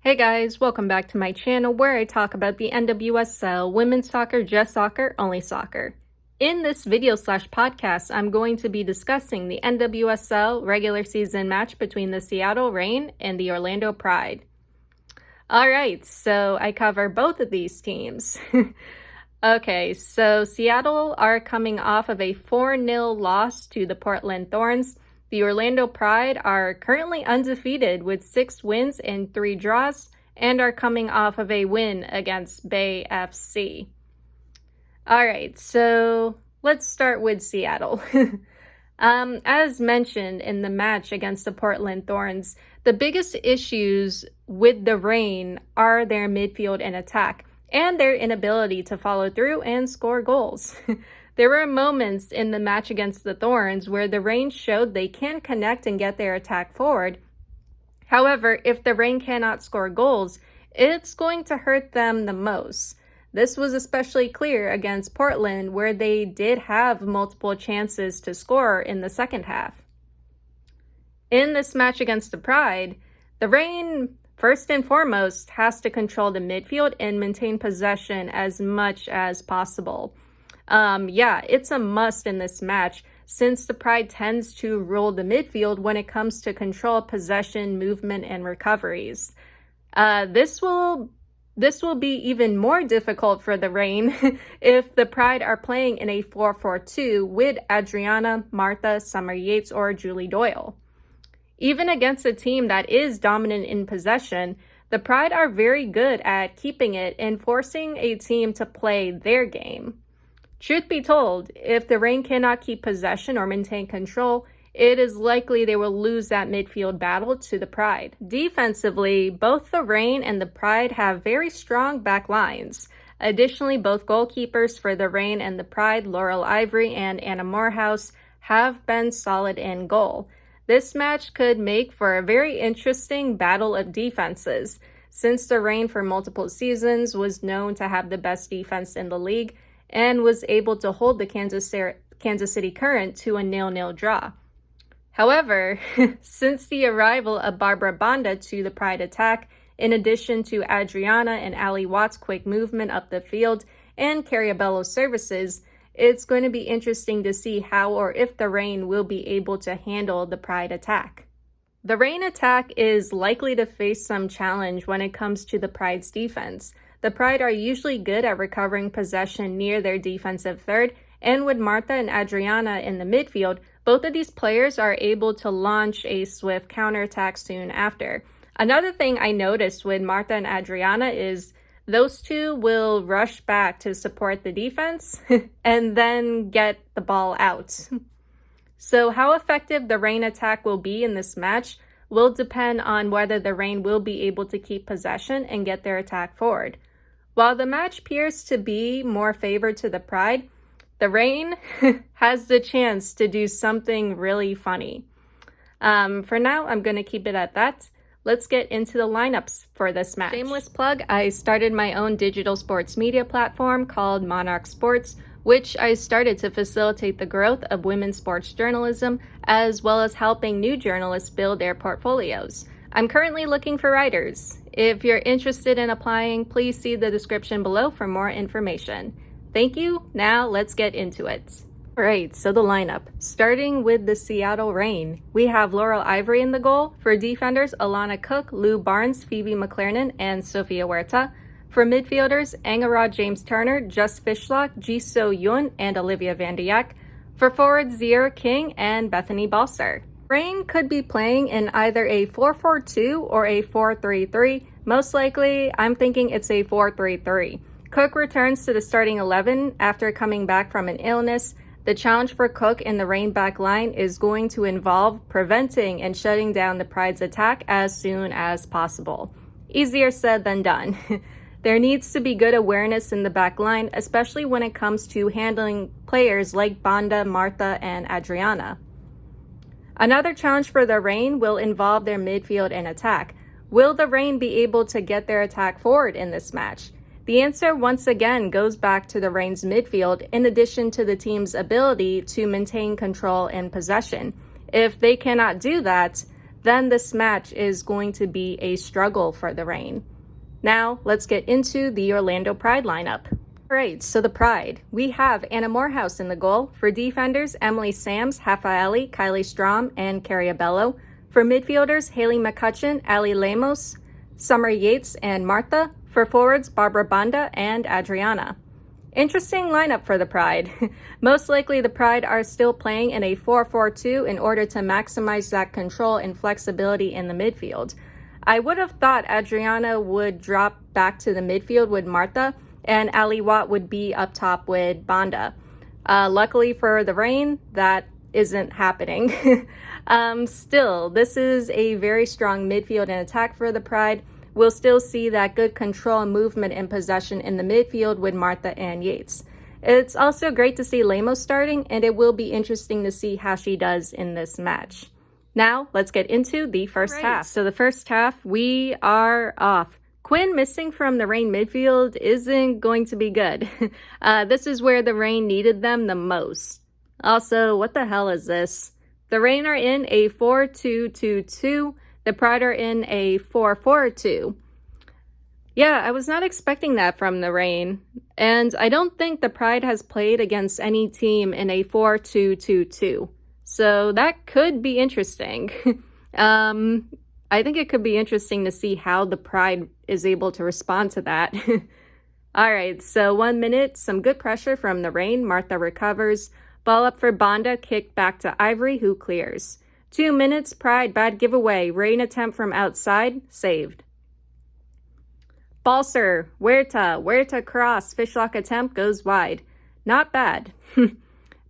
Hey guys, welcome back to my channel where I talk about the NWSL, women's soccer, just soccer, only soccer. In this video/podcast, I'm going to be discussing the NWSL regular season match between the Seattle Reign and the Orlando Pride. Alright, so I cover both of these teams. Okay, so Seattle are coming off of a 4-0 loss to the Portland Thorns. The Orlando Pride are currently undefeated with 6 wins and 3 draws and are coming off of a win against Bay FC. All right, so let's start with Seattle. As mentioned in the match against the Portland Thorns, the biggest issues with the Reign are their midfield and attack and their inability to follow through and score goals. There were moments in the match against the Thorns where the Reign showed they can connect and get their attack forward. However, if the Reign cannot score goals, it's going to hurt them the most. This was especially clear against Portland, where they did have multiple chances to score in the second half. In this match against the Pride, the Reign, first and foremost, has to control the midfield and maintain possession as much as possible. It's a must in this match since the Pride tends to rule the midfield when it comes to control, possession, movement, and recoveries. This will be even more difficult for the Reign if the Pride are playing in a 4-4-2 with Adriana, Martha, Summer Yates, or Julie Doyle. Even against a team that is dominant in possession, the Pride are very good at keeping it and forcing a team to play their game. Truth be told, if the Reign cannot keep possession or maintain control, it is likely they will lose that midfield battle to the Pride. Defensively, both the Reign and the Pride have very strong back lines. Additionally, both goalkeepers for the Reign and the Pride, Laurel Ivory and Anna Morehouse, have been solid in goal. This match could make for a very interesting battle of defenses, since the Reign for multiple seasons was known to have the best defense in the league and was able to hold the Kansas City Current to a 0-0 draw. However, since the arrival of Barbara Banda to the Pride attack, in addition to Adriana and Ali Watt's quick movement up the field and Carriabello's services, it's going to be interesting to see how or if the Reign will be able to handle the Pride attack. The Reign attack is likely to face some challenge when it comes to the Pride's defense. The Pride are usually good at recovering possession near their defensive third, and with Martha and Adriana in the midfield, both of these players are able to launch a swift counterattack soon after. Another thing I noticed with Martha and Adriana is those two will rush back to support the defense and then get the ball out. So how effective the Reign attack will be in this match will depend on whether the Reign will be able to keep possession and get their attack forward. While the match appears to be more favored to the Pride, the Reign has the chance to do something really funny. For now, I'm going to keep it at that. Let's get into the lineups for this match. Shameless plug, I started my own digital sports media platform called Monarch Sports, which I started to facilitate the growth of women's sports journalism, as well as helping new journalists build their portfolios. I'm currently looking for writers. If you're interested in applying, please see the description below for more information. Thank you. Now let's get into it. Alright, so the lineup. Starting with the Seattle Reign, we have Laurel Ivory in the goal. For defenders, Alana Cook, Lou Barnes, Phoebe McLernon, and Sophia Huerta. For midfielders, Angarod James Turner, Just Fishlock, Jisoo Yoon, and Olivia Van de Yak. For forwards, Zierra King and Bethany Balser. Reign could be playing in either a 4-4-2 or a 4-3-3. Most likely, I'm thinking it's a 4-3-3. Cook returns to the starting 11 after coming back from an illness. The challenge for Cook in the Reign back line is going to involve preventing and shutting down the Pride's attack as soon as possible. Easier said than done. There needs to be good awareness in the back line, especially when it comes to handling players like Banda, Martha, and Adriana. Another challenge for the Reign will involve their midfield and attack. Will the Reign be able to get their attack forward in this match? The answer once again goes back to the Reign's midfield, in addition to the team's ability to maintain control and possession. If they cannot do that, then this match is going to be a struggle for the Reign. Now, let's get into the Orlando Pride lineup. Alright, so the Pride. We have Anna Morehouse in the goal. For defenders, Emily Sams, Hafaeli, Kylie Strom, and Carrie Abello. For midfielders, Haley McCutcheon, Ali Lemos, Summer Yates, and Martha. For forwards, Barbara Banda and Adriana. Interesting lineup for the Pride. Most likely the Pride are still playing in a 4-4-2 in order to maximize that control and flexibility in the midfield. I would have thought Adriana would drop back to the midfield with Martha and Ali Watt would be up top with Banda. Luckily for the Reign, that isn't happening. Still, this is a very strong midfield and attack for the Pride. We'll still see that good control and movement and possession in the midfield with Martha and Yates. It's also great to see Lemos starting, and it will be interesting to see how she does in this match. Now, let's get into the first half. So the first half, we are off. Quinn missing from the Reign midfield isn't going to be good. This is where the Reign needed them the most. Also, what the hell is this? The Reign are in a 4-2-2-2. The Pride are in a 4-4-2. Yeah, I was not expecting that from the Reign. And I don't think the Pride has played against any team in a 4-2-2-2. So that could be interesting. I think it could be interesting to see how the Pride is able to respond to that. All right, so 1 minute, some good pressure from the Reign. Martha recovers. Ball up for Banda, kicked back to Ivory, who clears. 2 minutes, Pride, bad giveaway. Reign attempt from outside, saved. Balser, Huerta cross, fishlock attempt goes wide. Not bad.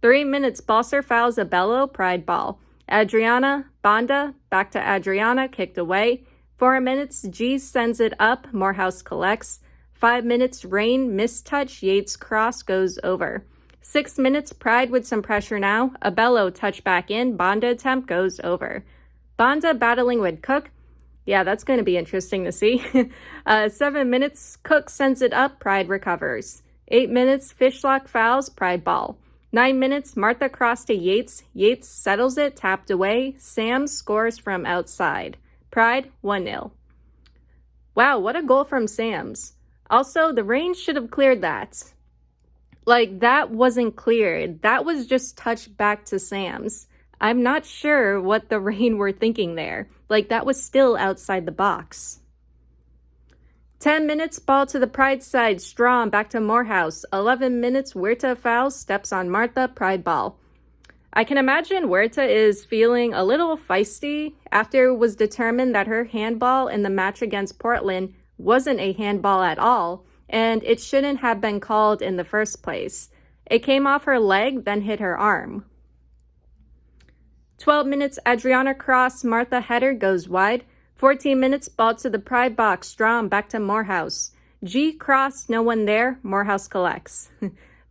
3 minutes, Balser fouls Abello, Pride ball. Adriana, Banda, back to Adriana, kicked away. 4 minutes, G sends it up, Morehouse collects. 5 minutes, Reign, mistouch, Yates cross goes over. 6 minutes, Pride with some pressure now. Abello touch back in, Banda attempt goes over. Banda battling with Cook. Yeah, that's going to be interesting to see. 7 minutes, Cook sends it up, Pride recovers. 8 minutes, Fishlock fouls, Pride ball. 9 minutes, Martha cross to Yates. Yates settles it, tapped away. Sam scores from outside. Pride, 1-0. Wow, what a goal from Sams. Also, the Reign should have cleared that. Like, that wasn't cleared. That was just touched back to Sams. I'm not sure what the Reign were thinking there. Like, that was still outside the box. 10 minutes, ball to the Pride side, Strom back to Morehouse. 11 minutes, Huerta fouls, steps on Martha, Pride ball. I can imagine Huerta is feeling a little feisty after it was determined that her handball in the match against Portland wasn't a handball at all, and it shouldn't have been called in the first place. It came off her leg, then hit her arm. 12 minutes, Adriana cross, Martha header goes wide. 14 minutes, ball to the Pride box, Strom back to Morehouse. G cross, no one there, Morehouse collects.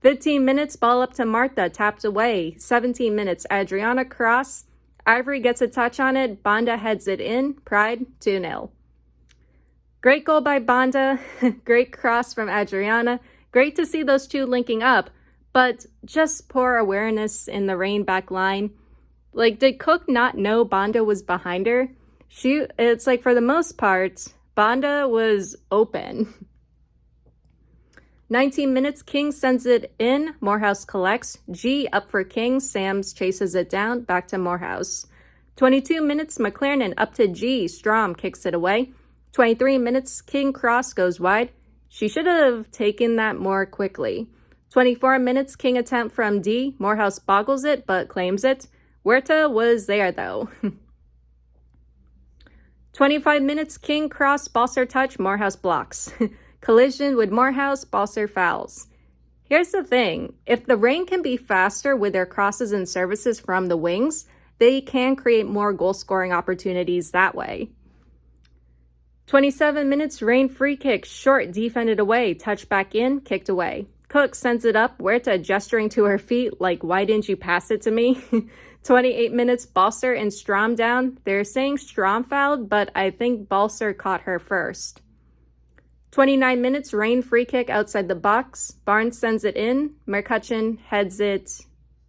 15 minutes, ball up to Martha, tapped away. 17 minutes, Adriana cross. Ivory gets a touch on it, Banda heads it in, Pride 2-0. Great goal by Banda, great cross from Adriana. Great to see those two linking up, but just poor awareness in the Reign back line. Like, did Cook not know Banda was behind her? It's like, for the most part, Banda was open. 19 minutes, King sends it in, Morehouse collects. G up for King, Sams chases it down, back to Morehouse. 22 minutes, McLaren up to G, Strom kicks it away. 23 minutes, King cross goes wide. She should have taken that more quickly. 24 minutes, King attempt from D, Morehouse boggles it, but claims it. Huerta was there, though. 25 minutes, King cross, Balser touch, Morehouse blocks. Collision with Morehouse, Balser fouls. Here's the thing. If the Reign can be faster with their crosses and services from the wings, they can create more goal-scoring opportunities that way. 27 minutes, Reign free kick, short, defended away, touch back in, kicked away. Cook sends it up, Huerta gesturing to her feet like, why didn't you pass it to me? 28 minutes, Balser and Strom down. They're saying Strom fouled, but I think Balser caught her first. 29 minutes, Reign free kick outside the box. Barnes sends it in. McCutcheon heads it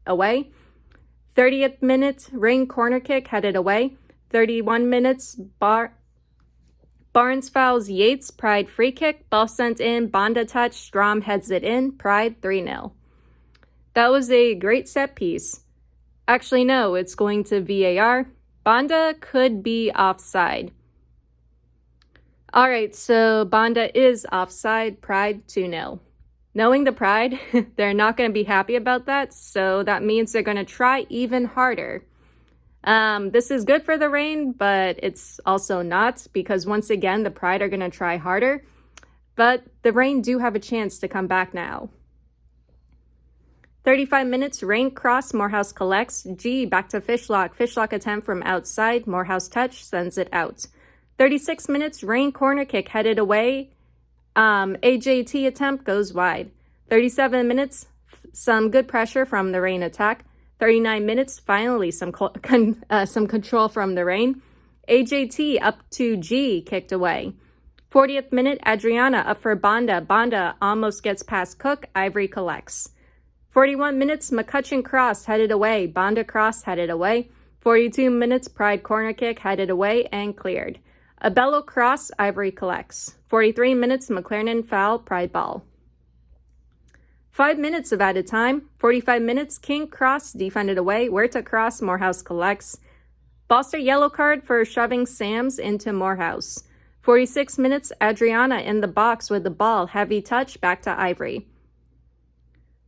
away. 30th minute, Reign corner kick headed away. 31 minutes, Barnes fouls Yates, Pride free kick, ball sent in, Banda touch, Strom heads it in, Pride 3-0. That was a great set piece. Actually, no, it's going to VAR. Banda could be offside. Alright, so Banda is offside, Pride 2-0. Knowing the Pride, they're not going to be happy about that, so that means they're going to try even harder. This is good for the Reign, but it's also not, because once again, the Pride are going to try harder. But the Reign do have a chance to come back now. 35 minutes, Reign cross, Morehouse collects. G back to Fishlock. Fishlock attempt from outside. Morehouse touch, sends it out. 36 minutes, Reign corner kick headed away. AJT attempt goes wide. 37 minutes, some good pressure from the Reign attack. 39 minutes, finally some control from the Reign. AJT up to G, kicked away. 40th minute, Adriana up for Banda. Banda almost gets past Cook. Ivory collects. 41 minutes, McCutcheon cross headed away. Banda cross headed away. 42 minutes, Pride corner kick headed away and cleared. Abello cross, Ivory collects. 43 minutes, McLaren foul, Pride ball. 5 minutes of added time. 45 minutes, King cross, defended away. Huerta cross, Morehouse collects. Balser yellow card for shoving Sams into Morehouse. 46 minutes, Adriana in the box with the ball. Heavy touch, back to Ivory.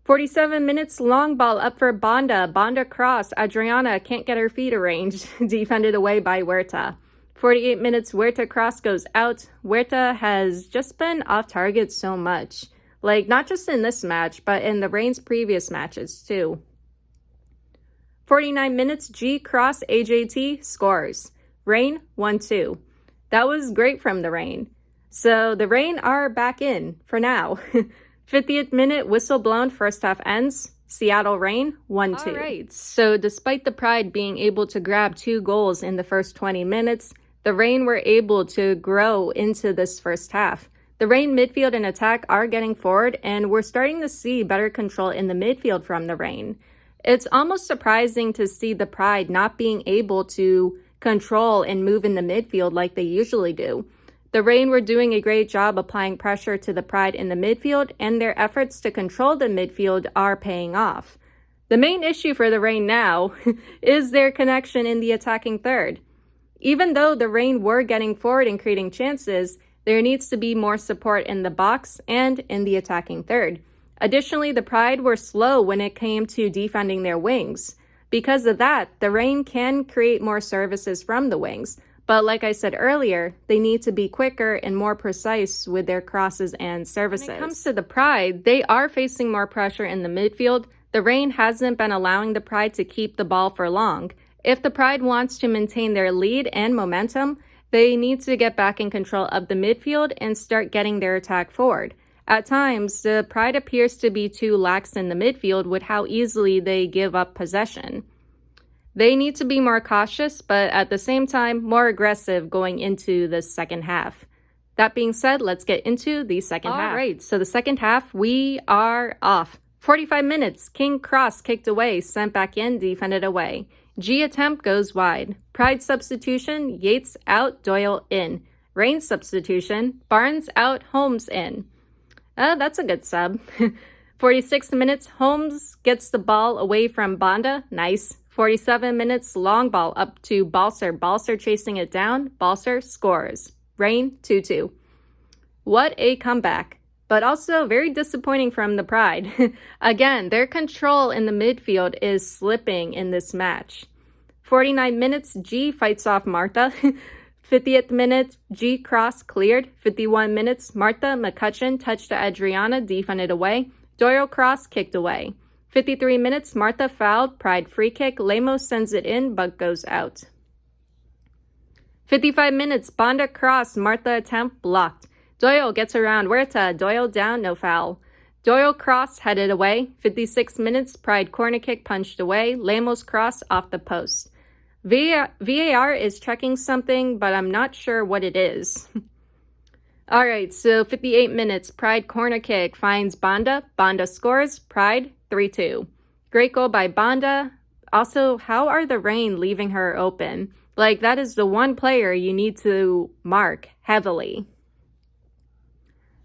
47 minutes, long ball up for Banda. Banda cross, Adriana can't get her feet arranged. Defended away by Huerta. 48 minutes, Huerta cross goes out. Huerta has just been off target so much. Like, not just in this match, but in the Reign's previous matches, too. 49 minutes, G cross, AJT scores. Reign 1-2. That was great from the Reign. So the Reign are back in, for now. 50th minute, whistle blown, first half ends. Seattle Reign 1-2. Alright, so despite the Pride being able to grab 2 goals in the first 20 minutes, the Reign were able to grow into this first half. The Reign midfield and attack are getting forward, and we're starting to see better control in the midfield from the Reign. It's almost surprising to see the Pride not being able to control and move in the midfield like they usually do. The Reign were doing a great job applying pressure to the Pride in the midfield, and their efforts to control the midfield are paying off. The main issue for the Reign now is their connection in the attacking third. Even though the Reign were getting forward and creating chances, there needs to be more support in the box and in the attacking third. Additionally, the Pride were slow when it came to defending their wings. Because of that, the Reign can create more services from the wings. But like I said earlier, they need to be quicker and more precise with their crosses and services. When it comes to the Pride, they are facing more pressure in the midfield. The Reign hasn't been allowing the Pride to keep the ball for long. If the Pride wants to maintain their lead and momentum, they need to get back in control of the midfield and start getting their attack forward. At times, the Pride appears to be too lax in the midfield with how easily they give up possession. They need to be more cautious, but at the same time, more aggressive going into the second half. That being said, let's get into the second half. All right, so the second half, we are off. 45 minutes, King cross kicked away, sent back in, defended away. G attempt goes wide. Pride substitution, Yates out, Doyle in. Reign substitution, Barnes out, Holmes in. That's a good sub. 46 minutes, Holmes gets the ball away from Banda. Nice. 47 minutes, long ball up to Balser. Balser chasing it down. Balser scores. Reign 2-2. What a comeback. But also very disappointing from the Pride. Again, their control in the midfield is slipping in this match. 49 minutes, G fights off Martha. 50th minute, G cross cleared. 51 minutes, Martha McCutcheon touched to Adriana, defended away. Doyle cross kicked away. 53 minutes, Martha fouled. Pride free kick. Lemos sends it in, but goes out. 55 minutes, Banda cross. Martha attempt blocked. Doyle gets around Huerta. Doyle down, no foul. Doyle cross headed away. 56 minutes, Pride corner kick punched away. Lemos cross off the post. VAR is checking something, but I'm not sure what it is. All right, so 58 minutes, Pride corner kick finds Banda. Banda scores. Pride 3-2. Great goal by Banda. Also, how are the Reign leaving her open? Like, that is the one player you need to mark heavily.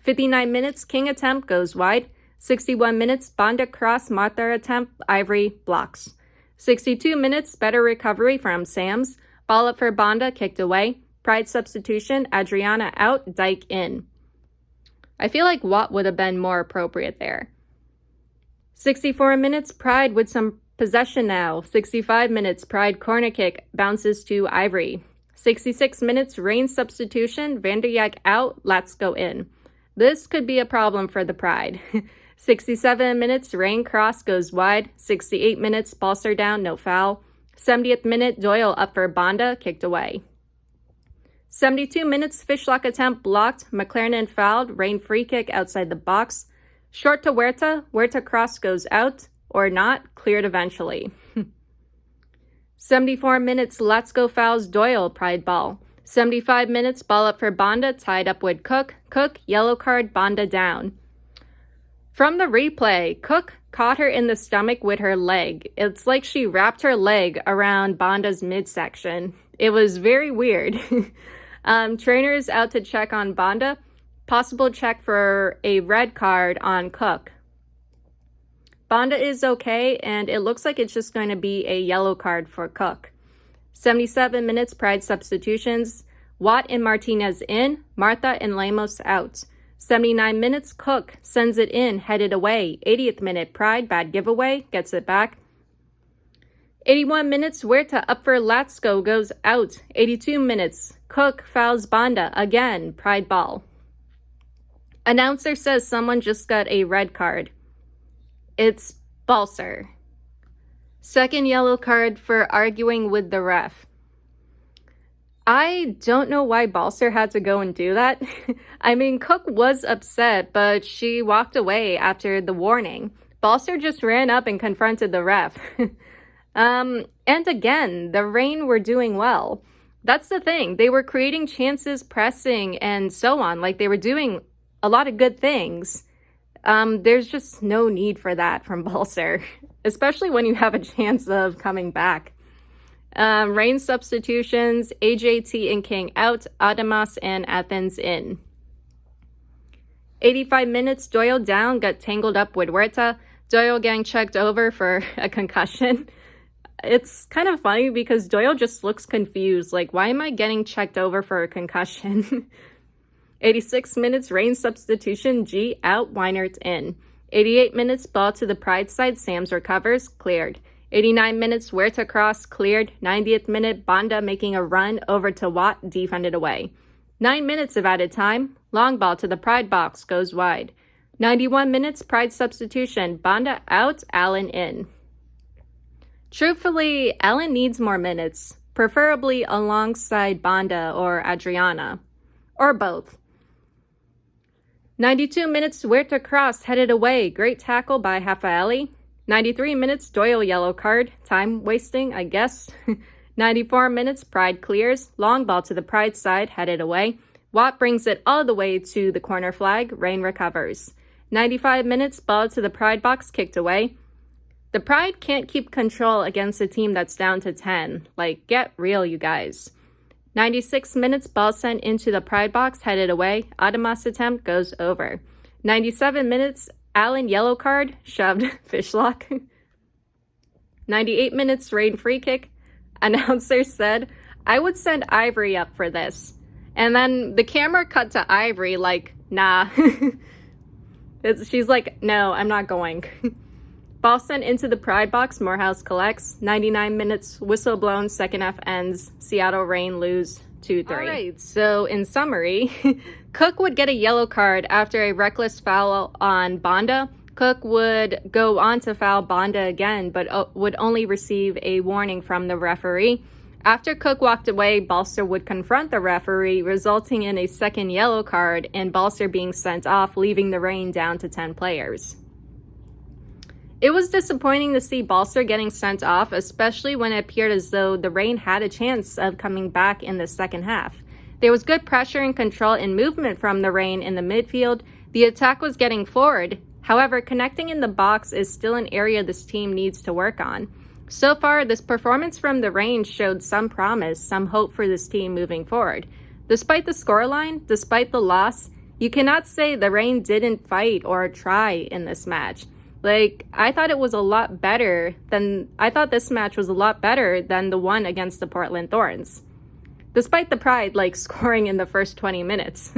59 minutes, King attempt goes wide. 61 minutes, Banda cross Martha attempt, Ivory blocks. 62 minutes, better recovery from Sams. Ball up for Banda, kicked away. Pride substitution, Adriana out, Dyke in. I feel like Watt would have been more appropriate there. 64 minutes, Pride with some possession now. 65 minutes, Pride corner kick, bounces to Ivory. 66 minutes, Rain substitution, Vanderyak out, let's go in. This could be a problem for the Pride. 67 minutes, Rain cross goes wide. 68 minutes, Balser down, no foul. 70th minute, Doyle up for Banda, kicked away. 72 minutes, Fishlock attempt blocked. McLaren fouled, Rain free kick outside the box. Short to Huerta, Huerta cross goes out, or not, cleared eventually. 74 minutes, Let's Go fouls Doyle, Pride ball. 75 minutes, ball up for Banda, tied up with Cook. Cook, yellow card, Banda down. From the replay, Cook caught her in the stomach with her leg. It's like she wrapped her leg around Banda's midsection. It was very weird. Trainers out to check on Banda. Possible check for a red card on Cook. Banda is okay, and it looks like it's just going to be a yellow card for Cook. 77 minutes, Pride substitutions. Watt and Martinez in, Martha and Lemos out. 79 minutes, Cook sends it in, headed away. 80th minute, Pride, bad giveaway, gets it back. 81 minutes, Huerta up for Latsko, goes out. 82 minutes, Cook fouls Banda, again, Pride ball. Announcer says someone just got a red card. It's Balser. Second yellow card for arguing with the ref. I don't know why Balser had to go and do that. I mean, Cook was upset, but she walked away after the warning. Balser just ran up and confronted the ref. And again, the Reign were doing well. That's the thing. They were creating chances, pressing, and so on. Like, they were doing a lot of good things. There's just no need for that from Balser, especially when you have a chance of coming back. Reign substitutions, AJT and King out, Adamas and Athens in. 85 minutes, Doyle down, got tangled up with Huerta. Doyle getting checked over for a concussion. It's kind of funny because Doyle just looks confused, like, why am I getting checked over for a concussion? 86 minutes, Reign substitution, G out, Weinert in. 88 minutes, ball to the Pride side, Sams recovers, cleared. 89 minutes, Huerta cross, cleared. 90th minute, Banda making a run over to Watt, defended away. 9 minutes of added time, long ball to the Pride box, goes wide. 91 minutes, Pride substitution, Banda out, Allen in. Truthfully, Allen needs more minutes, preferably alongside Banda or Adriana, or both. 92 minutes, Huerta cross, headed away, great tackle by Rafaeli. 93 minutes, Doyle yellow card, time wasting, I guess. 94 minutes, Pride clears, long ball to the Pride side, headed away. Watt brings it all the way to the corner flag, Reign recovers. 95 minutes, ball to the Pride box, kicked away. The Pride can't keep control against a team that's down to 10. Like, get real, you guys. 96 minutes, ball sent into the Pride box, headed away. Adamas attempt goes over. 97 minutes, Allen yellow card, shoved Fishlock. 98 minutes, Reign free kick. Announcer said, I would send Ivory up for this. And then the camera cut to Ivory like, nah. She's like, no, I'm not going. Ball sent into the Pride box, Morehouse collects. 99 minutes, whistle blown, second half ends. Seattle Reign lose 2-3. All right, so in summary, Cook would get a yellow card after a reckless foul on Banda. Cook would go on to foul Banda again, but would only receive a warning from the referee. After Cook walked away, Balser would confront the referee, resulting in a second yellow card and Balser being sent off, leaving the Reign down to 10 players. It was disappointing to see Balser getting sent off, especially when it appeared as though the Reign had a chance of coming back in the second half. There was good pressure and control and movement from the Reign in the midfield. The attack was getting forward. However, connecting in the box is still an area this team needs to work on. So far, this performance from the Reign showed some promise, some hope for this team moving forward. Despite the scoreline, despite the loss, you cannot say the Reign didn't fight or try in this match. I thought this match was a lot better than the one against the Portland Thorns. Despite the Pride, scoring in the first 20 minutes.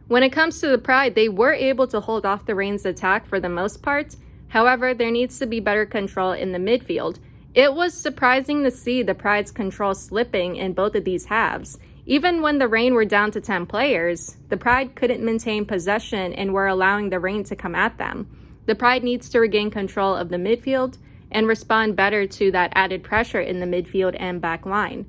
When it comes to the Pride, they were able to hold off the Reign's attack for the most part. However, there needs to be better control in the midfield. It was surprising to see the Pride's control slipping in both of these halves. Even when the Reign were down to 10 players, the Pride couldn't maintain possession and were allowing the Reign to come at them. The Pride needs to regain control of the midfield and respond better to that added pressure in the midfield and back line.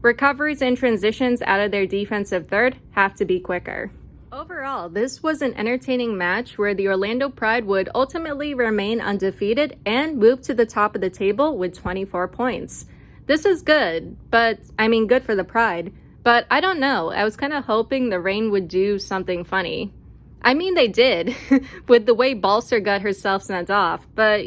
Recoveries and transitions out of their defensive third have to be quicker. Overall, this was an entertaining match where the Orlando Pride would ultimately remain undefeated and move to the top of the table with 24 points. This is good, good for the Pride. But I don't know, I was kind of hoping the Reign would do something funny. They did, with the way Balser got herself sent off. But,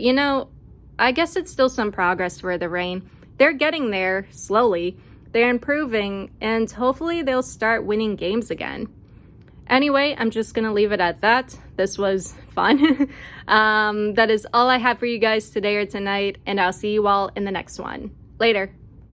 I guess it's still some progress for the Reign. They're getting there, slowly. They're improving, and hopefully they'll start winning games again. Anyway, I'm just going to leave it at that. This was fun. That is all I have for you guys today or tonight, and I'll see you all in the next one. Later.